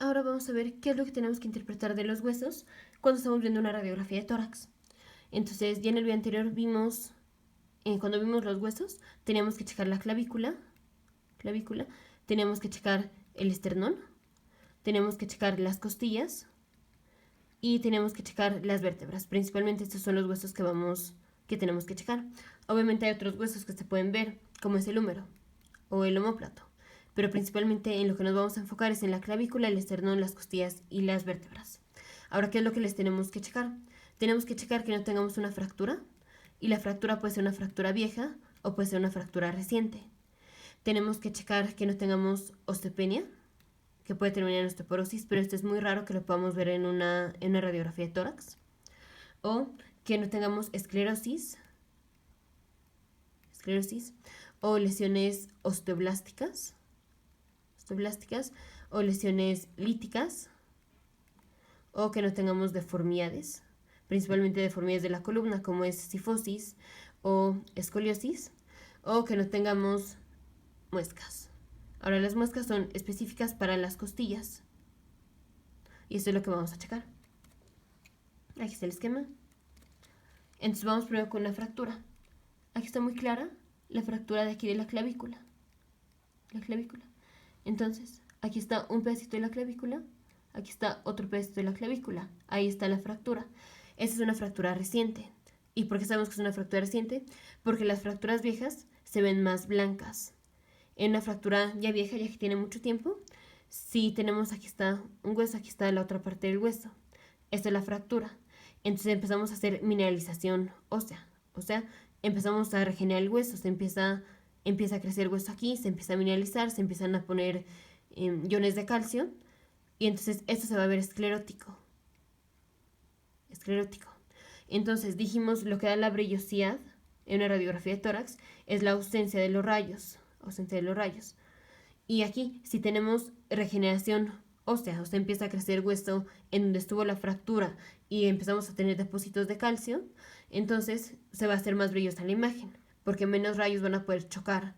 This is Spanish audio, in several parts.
ahora vamos a ver qué es lo que tenemos que interpretar de los huesos cuando estamos viendo una radiografía de tórax. Entonces, ya en el video anterior vimos, cuando vimos los huesos, teníamos que checar la clavícula, teníamos que checar el esternón, tenemos que checar las costillas y tenemos que checar las vértebras. Principalmente estos son los huesos que tenemos que checar. Obviamente hay otros huesos que se pueden ver, como es el húmero o el omóplato, pero principalmente en lo que nos vamos a enfocar es en la clavícula, el esternón, las costillas y las vértebras. Ahora, ¿qué es lo que les tenemos que checar? Tenemos que checar que no tengamos una fractura, y la fractura puede ser una fractura vieja o puede ser una fractura reciente. Tenemos que checar que no tengamos osteopenia, que puede terminar en osteoporosis, pero esto es muy raro que lo podamos ver en una radiografía de tórax. O que no tengamos esclerosis o lesiones osteoblásticas o lesiones líticas, o que no tengamos deformidades, principalmente deformidades de la columna como es cifosis o escoliosis, o que no tengamos muescas. Ahora, las muescas son específicas para las costillas y esto es lo que vamos a checar. Aquí está el esquema. Entonces vamos primero con la fractura. Aquí está muy clara la fractura de aquí de la clavícula. Entonces, aquí está un pedacito de la clavícula, aquí está otro pedacito de la clavícula, ahí está la fractura. Esta es una fractura reciente. ¿Y por qué sabemos que es una fractura reciente? Porque las fracturas viejas se ven más blancas. En una fractura ya vieja, ya que tiene mucho tiempo, si tenemos aquí está un hueso, aquí está la otra parte del hueso. Esta es la fractura. Entonces empezamos a hacer mineralización ósea. O sea, empezamos a regenerar el hueso, empieza a crecer el hueso aquí, se empieza a mineralizar, se empiezan a poner iones de calcio, y entonces esto se va a ver esclerótico. Entonces dijimos, lo que da la brillosidad en una radiografía de tórax es la ausencia de los rayos. Y aquí, si tenemos regeneración ósea, o sea, empieza a crecer hueso en donde estuvo la fractura y empezamos a tener depósitos de calcio, entonces se va a hacer más brillosa la imagen, porque menos rayos van a poder chocar.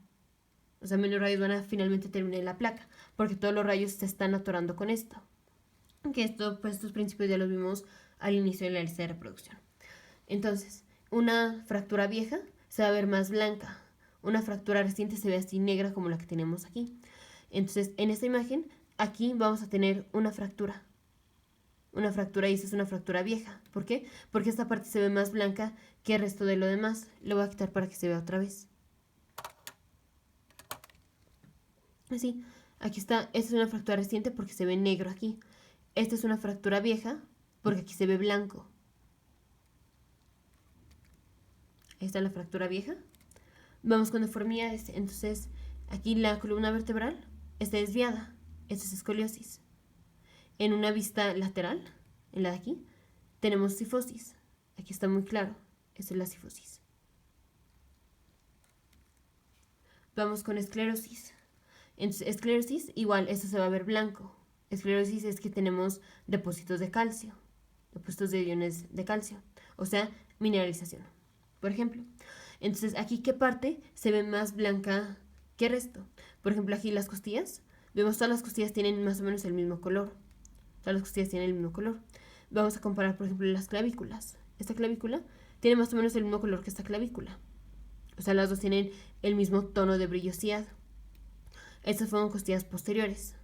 O sea, menos rayos van a finalmente terminar en la placa, porque todos los rayos se están atorando con esto. Que esto, pues estos principios ya los vimos al inicio de la lista de reproducción. Entonces, una fractura vieja se va a ver más blanca. Una fractura reciente se ve así negra como la que tenemos aquí. Entonces, en esta imagen, aquí vamos a tener una fractura. Una fractura, y esta es una fractura vieja. ¿Por qué? Porque esta parte se ve más blanca que el resto de lo demás. Lo voy a quitar para que se vea otra vez. Así, aquí está. Esta es una fractura reciente porque se ve negro aquí. Esta es una fractura vieja porque aquí se ve blanco. Esta es la fractura vieja. Vamos con deformidades. Entonces, aquí la columna vertebral está desviada. Esta es escoliosis. En una vista lateral, en la de aquí, tenemos cifosis. Aquí está muy claro. Esta es la cifosis. Vamos con esclerosis. Entonces, esclerosis, igual, esto se va a ver blanco. Esclerosis es que tenemos depósitos de calcio, depósitos de iones de calcio, o sea, mineralización, por ejemplo. Entonces, aquí, ¿qué parte se ve más blanca que el resto? Por ejemplo, aquí las costillas, vemos todas las costillas tienen más o menos el mismo color. Vamos a comparar, por ejemplo, las clavículas. Esta clavícula tiene más o menos el mismo color que esta clavícula. O sea, las dos tienen el mismo tono de brillosidad. Estas fueron costillas posteriores.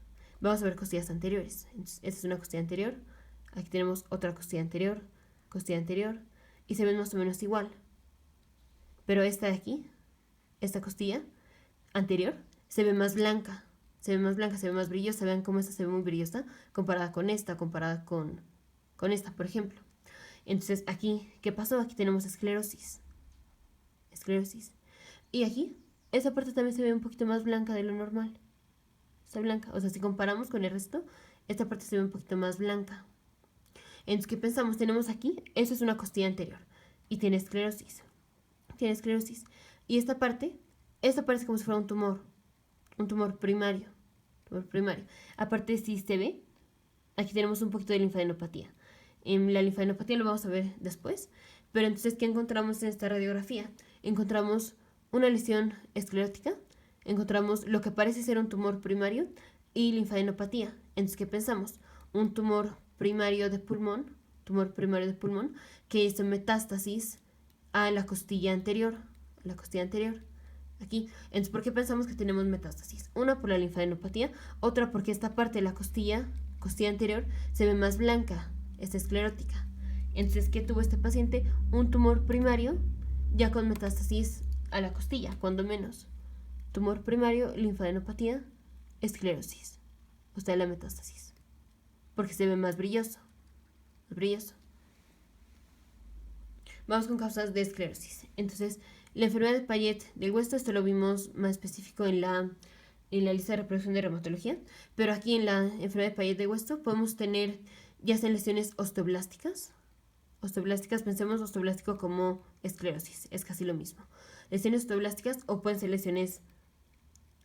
Vamos a ver costillas anteriores. Entonces, esta es una costilla anterior. Aquí tenemos otra costilla anterior. Y se ven más o menos igual. Pero esta de aquí, esta costilla anterior, se ve más blanca. Se ve más brillosa. Vean cómo esta se ve muy brillosa comparada con esta, con esta, por ejemplo. Entonces, aquí, ¿qué pasó? Aquí tenemos esclerosis. Y aquí, esa parte también se ve un poquito más blanca de lo normal. Está blanca. O sea, si comparamos con el resto, esta parte se ve un poquito más blanca. Entonces, ¿qué pensamos? Tenemos aquí, eso es una costilla anterior y tiene esclerosis. Y esta parte parece como si fuera un tumor primario. Aparte, si se ve, aquí tenemos un poquito de linfadenopatía. La linfadenopatía lo vamos a ver después. Pero entonces, ¿qué encontramos en esta radiografía? Encontramos una lesión esclerótica, encontramos lo que parece ser un tumor primario y linfadenopatía. Entonces, ¿qué pensamos? Un tumor primario de pulmón, que hizo metástasis a la costilla anterior, aquí. Entonces, ¿por qué pensamos que tenemos metástasis? Una, por la linfadenopatía, otra porque esta parte de la costilla anterior, se ve más blanca, está esclerótica. Entonces, ¿qué tuvo este paciente? Un tumor primario ya con metástasis a la costilla, cuando menos. Tumor primario, linfadenopatía, esclerosis. O sea, la metástasis. Porque se ve más brilloso. Vamos con causas de esclerosis. Entonces, la enfermedad de Payet del hueso, esto lo vimos más específico en la lista de reproducción de reumatología, pero aquí en la enfermedad de Payet del hueso podemos tener ya sean lesiones osteoblásticas, pensemos osteoblástico como esclerosis, es casi lo mismo. Lesiones osteoblásticas o pueden ser lesiones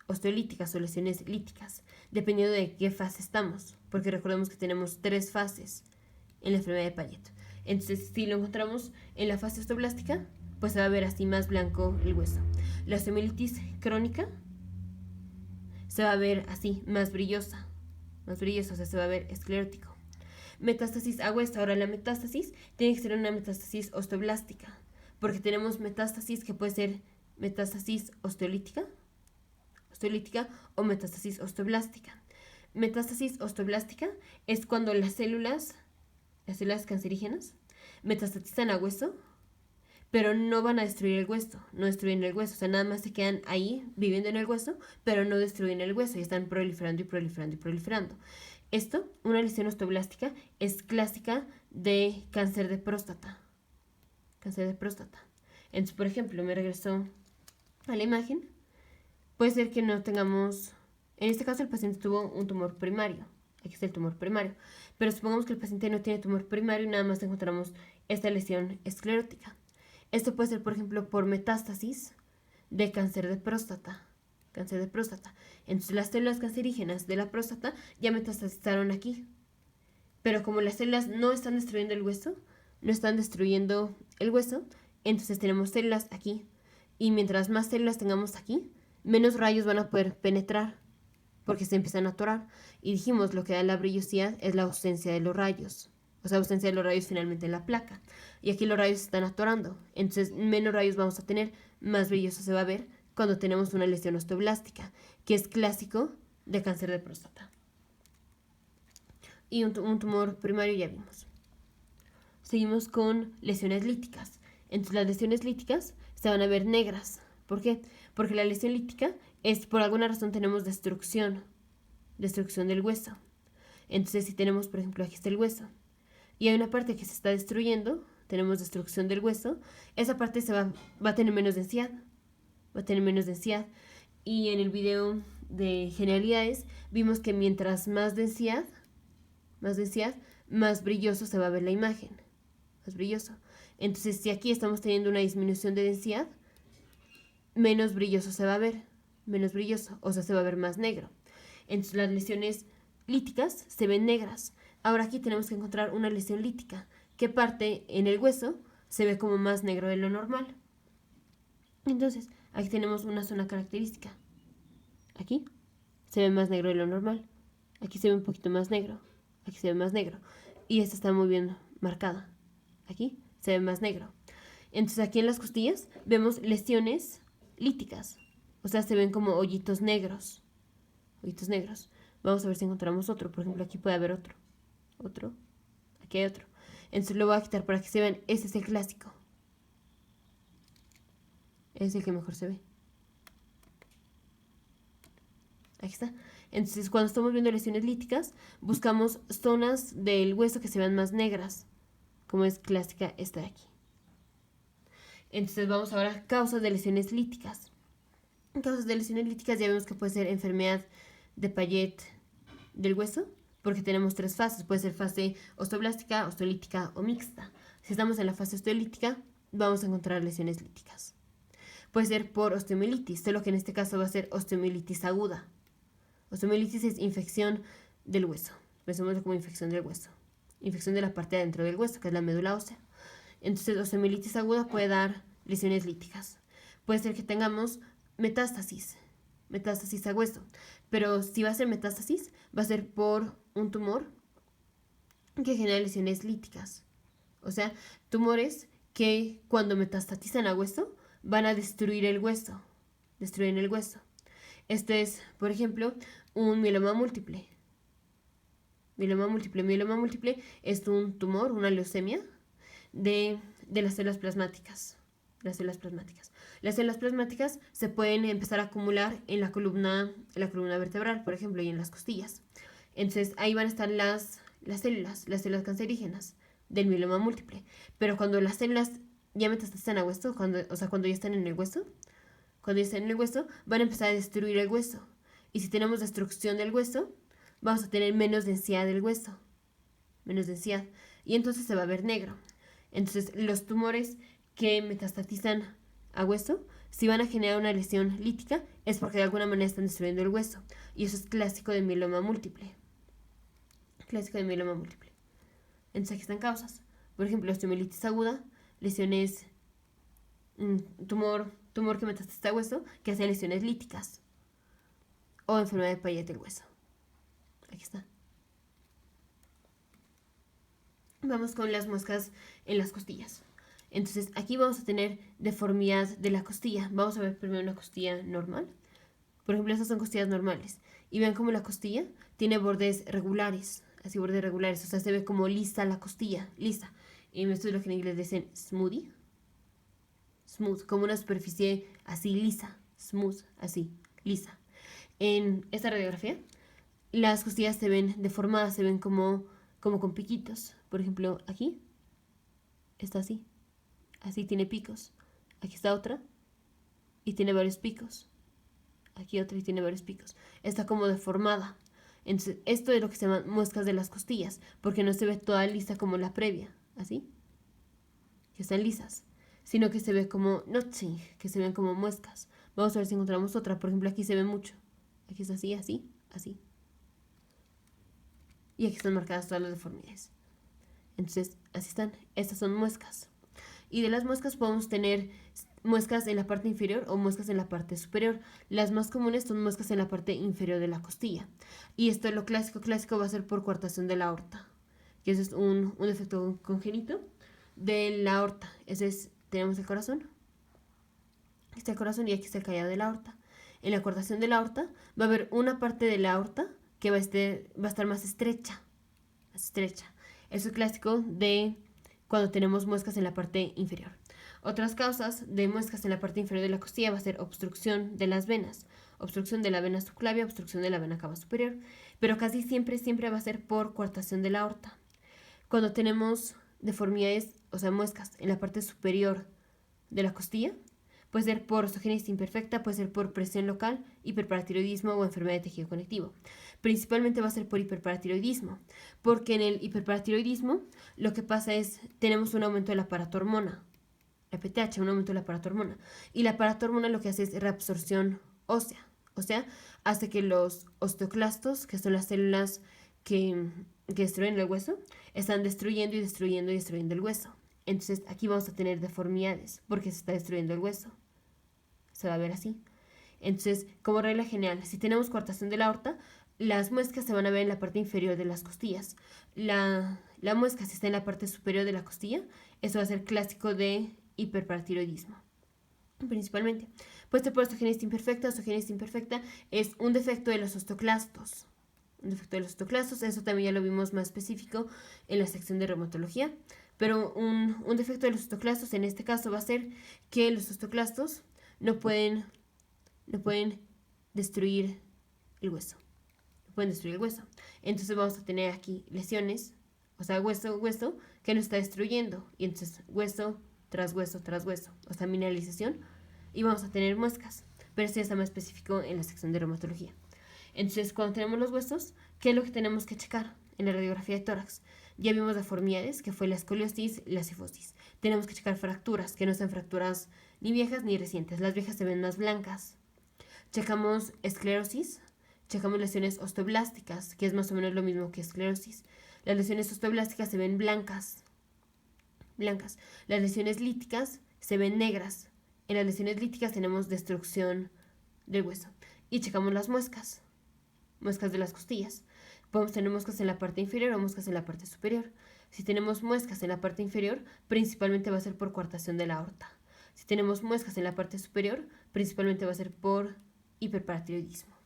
osteolíticas o lesiones líticas, dependiendo de qué fase estamos, porque recordemos que tenemos 3 fases en la enfermedad de Payet. Entonces, si lo encontramos en la fase osteoblástica, pues se va a ver así más blanco el hueso. La osteomielitis crónica se va a ver así, más brillosa, o sea, se va a ver esclerótico. Metástasis a hueso. Ahora, la metástasis tiene que ser una metástasis osteoblástica, porque tenemos metástasis que puede ser metástasis osteolítica o metástasis osteoblástica. Metástasis osteoblástica es cuando las células cancerígenas metastatizan a hueso, pero no van a destruir el hueso, no destruyen el hueso, o sea, nada más se quedan ahí viviendo en el hueso, pero no destruyen el hueso y están proliferando. Esto, una lesión osteoblástica, es clásica de cáncer de próstata. Entonces, por ejemplo, me regreso a la imagen. Puede ser que no tengamos, en este caso el paciente tuvo un tumor primario. Aquí está el tumor primario. Pero supongamos que el paciente no tiene tumor primario y nada más encontramos esta lesión esclerótica. Esto puede ser, por ejemplo, por metástasis de cáncer de próstata. Entonces, las células cancerígenas de la próstata ya metastatizaron aquí. Pero como las células no están destruyendo el hueso, entonces tenemos células aquí. Y mientras más células tengamos aquí, menos rayos van a poder penetrar, porque se empiezan a atorar. Y dijimos, lo que da la brillosidad es la ausencia de los rayos. O sea, ausencia de los rayos finalmente en la placa. Y aquí los rayos se están atorando. Entonces, menos rayos vamos a tener, más brilloso se va a ver cuando tenemos una lesión osteoblástica, que es clásico de cáncer de próstata. Y un tumor primario ya vimos. Seguimos con lesiones líticas. Entonces, las lesiones líticas se van a ver negras. ¿Por qué? Porque la lesión lítica es, por alguna razón, tenemos destrucción del hueso. Entonces, si tenemos, por ejemplo, aquí está el hueso, y hay una parte que se está destruyendo, tenemos destrucción del hueso, esa parte va a tener menos densidad. Y en el video de generalidades vimos que mientras más densidad, más brilloso se va a ver la imagen. Más brilloso. Entonces, si aquí estamos teniendo una disminución de densidad, menos brilloso se va a ver. O sea, se va a ver más negro. Entonces, las lesiones líticas se ven negras. Ahora aquí tenemos que encontrar una lesión lítica. ¿Qué parte en el hueso se ve como más negro de lo normal? Entonces, aquí tenemos una zona característica. Aquí se ve más negro de lo normal. Aquí se ve un poquito más negro. Aquí se ve más negro. Y esta está muy bien marcada. Aquí se ve más negro. Entonces, aquí en las costillas vemos lesiones líticas. O sea, se ven como hoyitos negros. Vamos a ver si encontramos otro. Por ejemplo, aquí puede haber otro. Aquí hay otro. Entonces lo voy a quitar para que se vean. Este es el clásico. Es el que mejor se ve. Aquí está. Entonces, cuando estamos viendo lesiones líticas, buscamos zonas del hueso que se vean más negras, como es clásica esta de aquí. Entonces, vamos ahora a causas de lesiones líticas. En causas de lesiones líticas ya vemos que puede ser enfermedad de Payet del hueso, porque tenemos 3 fases. Puede ser fase osteoblástica, osteolítica o mixta. Si estamos en la fase osteolítica, vamos a encontrar lesiones líticas. Puede ser por osteomielitis, solo que en este caso va a ser osteomielitis aguda. Osteomielitis es infección del hueso. Pensémoslo como infección del hueso. Infección de la parte de adentro del hueso, que es la médula ósea. Entonces, osteomielitis aguda puede dar lesiones líticas. Puede ser que tengamos metástasis a hueso. Pero si va a ser metástasis, va a ser por un tumor que genera lesiones líticas. O sea, tumores que cuando metastatizan a hueso van a destruir el hueso. Destruyen el hueso. Esto es, por ejemplo, un mieloma múltiple. Mieloma múltiple. Mieloma múltiple es un tumor, una leucemia de las células plasmáticas. Las células plasmáticas. Las células plasmáticas se pueden empezar a acumular en la columna vertebral, por ejemplo, y en las costillas. Entonces ahí van a estar las células cancerígenas del mieloma múltiple. Pero cuando las células ya metastatizan a hueso, cuando ya están en el hueso, van a empezar a destruir el hueso. Y si tenemos destrucción del hueso, vamos a tener menos densidad del hueso. Menos densidad. Y entonces se va a ver negro. Entonces los tumores que metastatizan a hueso, si van a generar una lesión lítica, es porque de alguna manera están destruyendo el hueso. Y eso es clásico de mieloma múltiple. Clásico de mieloma múltiple. Entonces aquí están causas. Por ejemplo, osteomielitis aguda, lesiones, tumor que metastatiza a hueso, que hace lesiones líticas. O enfermedad de Payet del hueso. Aquí está. Vamos con las muescas en las costillas. Entonces aquí vamos a tener deformidad de la costilla. Vamos a ver primero una costilla normal. Por ejemplo, estas son costillas normales. Y ven cómo la costilla tiene bordes regulares. Así, bordes regulares. O sea, se ve como lisa la costilla. Lisa. Y esto es lo que en inglés dicen smoothie. Smooth. Como una superficie así lisa. Smooth. Así. Lisa. En esta radiografía, las costillas se ven deformadas. Se ven como con piquitos. Por ejemplo, aquí. Está así. Así tiene picos. Aquí está otra. Y tiene varios picos. Aquí otra y tiene varios picos. Está como deformada. Entonces, esto es lo que se llaman muescas de las costillas, porque no se ve toda lisa como la previa, así, que están lisas, sino que se ve como notching, que se ven como muescas. Vamos a ver si encontramos otra. Por ejemplo, aquí se ve mucho. Aquí es así, así, así. Y aquí están marcadas todas las deformidades. Entonces, así están. Estas son muescas. Y de las muescas podemos tener muescas en la parte inferior o muescas en la parte superior. Las más comunes son muescas en la parte inferior de la costilla. Y esto es lo clásico. Clásico va a ser por coartación de la aorta, que ese es un defecto congénito de la aorta. Tenemos el corazón. Aquí está el corazón y aquí está el callado de la aorta. En la coartación de la aorta va a haber una parte de la aorta que va a estar más estrecha. Más estrecha. Eso es clásico de cuando tenemos muescas en la parte inferior. Otras causas de muescas en la parte inferior de la costilla va a ser obstrucción de las venas, obstrucción de la vena subclavia, obstrucción de la vena cava superior, pero casi siempre va a ser por coartación de la aorta. Cuando tenemos deformidades, o sea, muescas en la parte superior de la costilla, puede ser por osteogénesis imperfecta, puede ser por presión local, hiperparatiroidismo o enfermedad de tejido conectivo. Principalmente va a ser por hiperparatiroidismo, porque en el hiperparatiroidismo lo que pasa es tenemos un aumento de la paratormona, la PTH, un aumento de la paratormona. Y la paratormona lo que hace es reabsorción ósea, o sea, hace que los osteoclastos, que son las células que destruyen el hueso, están destruyendo y destruyendo y destruyendo el hueso. Entonces aquí vamos a tener deformidades porque se está destruyendo el hueso. Se va a ver así. Entonces, como regla general, si tenemos coartación de la aorta, las muescas se van a ver en la parte inferior de las costillas. La muesca, si está en la parte superior de la costilla, eso va a ser clásico de hiperparatiroidismo. Principalmente. Puede ser por osteogénesis imperfecta. Osteogénesis imperfecta es un defecto de los osteoclastos. Un defecto de los osteoclastos, eso también ya lo vimos más específico en la sección de reumatología. Pero un defecto de los osteoclastos en este caso va a ser que los osteoclastos no pueden destruir el hueso. No pueden destruir el hueso. Entonces vamos a tener aquí lesiones, o sea, hueso que no está destruyendo. Y entonces hueso tras hueso tras hueso, o sea, mineralización. Y vamos a tener muescas. Pero esto ya está más específico en la sección de reumatología. Entonces, cuando tenemos los huesos, ¿qué es lo que tenemos que checar en la radiografía de tórax? Ya vimos deformidades, que fue la escoliosis y la cifosis. Tenemos que checar fracturas, que no sean fracturas ni viejas ni recientes. Las viejas se ven más blancas. Checamos esclerosis, checamos lesiones osteoblásticas, que es más o menos lo mismo que esclerosis. Las lesiones osteoblásticas se ven blancas. Las lesiones líticas se ven negras. En las lesiones líticas tenemos destrucción del hueso. Y checamos las muescas. muescas de las costillas. Podemos tener muescas en la parte inferior o muescas en la parte superior. Si tenemos muescas en la parte inferior, principalmente va a ser por coartación de la aorta. Si tenemos muescas en la parte superior, principalmente va a ser por hiperparatiroidismo.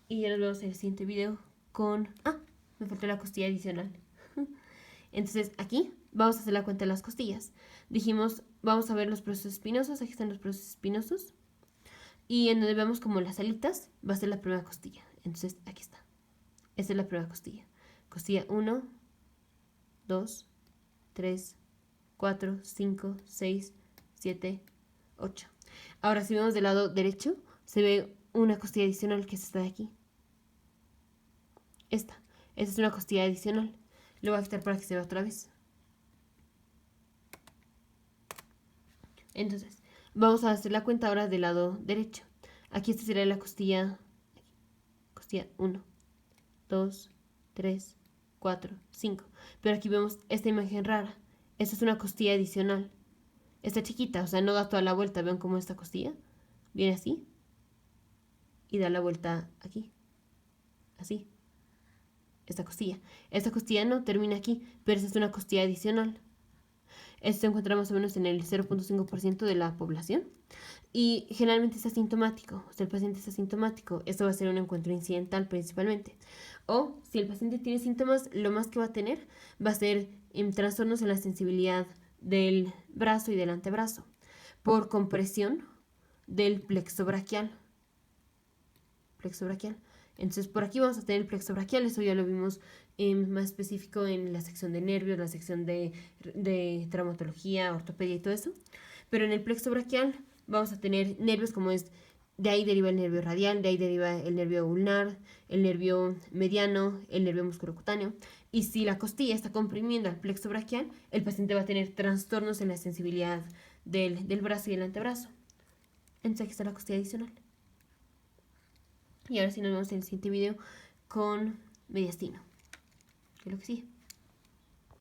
Y ya nos vemos en el siguiente video con... me faltó la costilla adicional. Entonces aquí vamos a hacer la cuenta de las costillas. Dijimos, vamos a ver los procesos espinosos. Aquí están los procesos espinosos. Y en donde vemos como las alitas, va a ser la primera costilla. Entonces aquí está. Esta es la primera costilla. Costilla 1, 2, 3, 4, 5, 6, 7, 8. Ahora si vemos del lado derecho, se ve una costilla adicional que es esta de aquí. Esta es una costilla adicional. Lo voy a quitar para que se vea otra vez. Entonces, vamos a hacer la cuenta ahora del lado derecho. Aquí esta sería la costilla 1, 2, 3, 4, 5. Pero aquí vemos esta imagen rara. Esta es una costilla adicional. Está chiquita, o sea, no da toda la vuelta. ¿Ven cómo esta costilla viene así? Y da la vuelta aquí. Así. Esta costilla no termina aquí, pero esta es una costilla adicional. Esto se encuentra más o menos en el 0.5% de la población y generalmente es asintomático. O sea, el paciente es asintomático. Esto va a ser un encuentro incidental principalmente. O si el paciente tiene síntomas, lo más que va a tener va a ser trastornos en la sensibilidad del brazo y del antebrazo por compresión del plexo braquial. Entonces por aquí vamos a tener el plexo braquial, eso ya lo vimos más específico en la sección de nervios, la sección de traumatología, ortopedia y todo eso. Pero en el plexo braquial vamos a tener nervios como es, de ahí deriva el nervio radial, de ahí deriva el nervio ulnar, el nervio mediano, el nervio musculocutáneo. Y si la costilla está comprimiendo al plexo braquial, el paciente va a tener trastornos en la sensibilidad del brazo y el antebrazo. Entonces aquí está la costilla adicional. Y ahora sí nos vemos en el siguiente video con mediastino, que es lo que sigue.